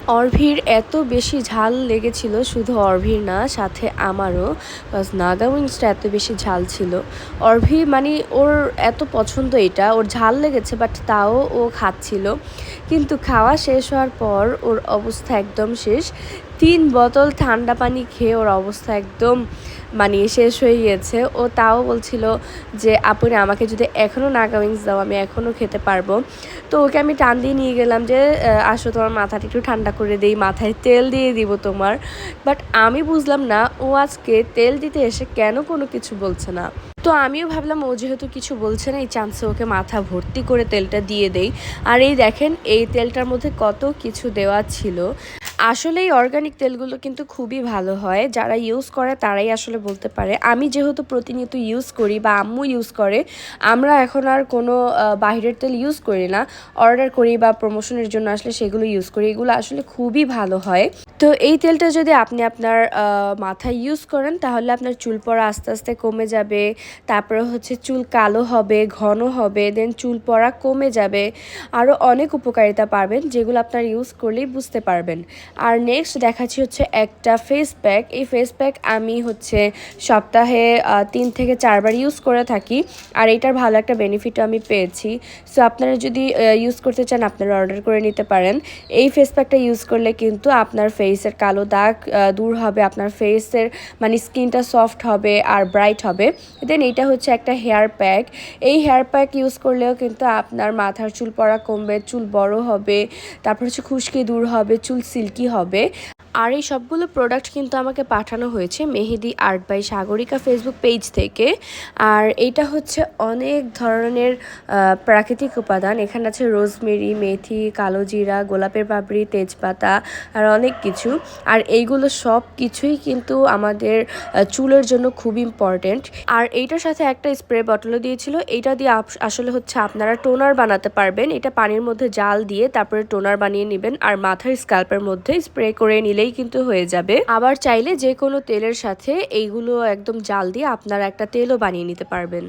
অর্ভির এত বেশি ঝাল লেগেছিল, শুধু অর্ভির না সাথে আমারও। বাস নাগা উইংসটা এত বেশি ঝাল ছিল। অর্ভি মানে ওর এত পছন্দ, এটা ওর ঝাল লেগেছে বাট তাও ও খাচ্ছিল। কিন্তু খাওয়া শেষ হওয়ার পর ওর অবস্থা একদম শেষ। 3 বোতল ঠান্ডা পানি খেয়ে ওর অবস্থা একদম মানে শেষ হয়ে গিয়েছে। ও তাও বলছিল যে আপুরে আমাকে যদি এখনও নাগা উইংস দাও আমি এখনও খেতে পারবো। তো ওকে আমি টান দিয়ে নিয়ে গেলাম যে আসো তোমার মাথাটা একটু ঠান্ডা করে দিই, মাথায় তেল দিয়ে দিব তোমার। বাট আমি বুঝলাম না ও আজকে তেল দিতে এসে কেন কোনো কিছু বলছে না। তো আমিও ভাবলাম ও যেহেতু কিছু বলছে না, এই চান্সে ওকে মাথা ভর্তি করে তেলটা দিয়ে দেই। আর এই দেখেন এই তেলটার মধ্যে কত কিছু দেওয়া ছিল। আসলে এই অর্গানিক তেলগুলো কিন্তু খুবই ভালো হয়, যারা ইউজ করে তারাই আসলে বলতে পারে। আমি যেহেতু প্রতিনিয়ত ইউজ করি বা আম্মু ইউজ করে, আমরা এখন আর কোনো বাহিরের তেল ইউজ করি না, অর্ডার করি বা প্রমোশনের জন্য আসলে সেগুলো ইউজ করি। এগুলো আসলে খুবই ভালো হয়। তো এই তেলটা যদি আপনি আপনার মাথায় ইউজ করেন তাহলে আপনার চুল পড়া আস্তে আস্তে কমে যাবে। তারপরে হচ্ছে চুল কালো হবে, ঘন হবে, দেন চুল পড়া কমে যাবে। আরও অনেক উপকারিতা পাবেন যেগুলো আপনার ইউজ করলেই বুঝতে পারবেন। আর নেক্সট দেখাচ্ছি হচ্ছে একটা ফেস প্যাক। এই ফেস প্যাক আমি হচ্ছে সপ্তাহে 3 থেকে 4 বার ইউজ করে থাকি। আর এইটার ভালো একটা বেনিফিটও আমি পেয়েছি। সো আপনারা যদি ইউজ করতে চান আপনারা অর্ডার করে নিতে পারেন। এই ফেস প্যাকটা ইউজ করলে কিন্তু আপনার ফেসের কালো দাগ দূর হবে, আপনার ফেসের মানে স্কিনটা সফট হবে আর ব্রাইট হবে। দেন এইটা হচ্ছে একটা হেয়ার প্যাক। এই হেয়ার প্যাক ইউজ করলেও কিন্তু আপনার মাথার চুল পড়া কমবে, চুল বড় হবে, তারপর হচ্ছে খুশকি দূর হবে, চুল সিল্কি হবে। আর এই সবগুলো প্রোডাক্ট কিন্তু আমাকে পাঠানো হয়েছে Mehedi art by Sagarika Facebook page থেকে। আর এইটা হচ্ছে অনেক ধরনের প্রাকৃতিক উপাদান। এখানে আছে রোজমেরি, মেথি, কালো জিরা, গোলাপের পাপড়ি, তেজপাতা আর অনেক কিছু। আর এইগুলো সব কিছুই কিন্তু আমাদের চুলের জন্য খুব ইম্পর্টেন্ট। আর এইটার সাথে একটা স্প্রে বটলও দিয়েছিল। এইটা দিয়ে আসলে হচ্ছে আপনারা টোনার বানাতে পারবেন। এটা পানির মধ্যে জাল দিয়ে তারপরে টোনার বানিয়ে নেবেন আর মাথার স্ক্যাল্পের মধ্যে স্প্রে করে নিলেই কিন্তু হয়ে যাবে। আবার চাইলে যে কোনো তেলের সাথে এইগুলো একদম জাল দিয়ে আপনারা একটা তেলও বানিয়ে নিতে পারবেন।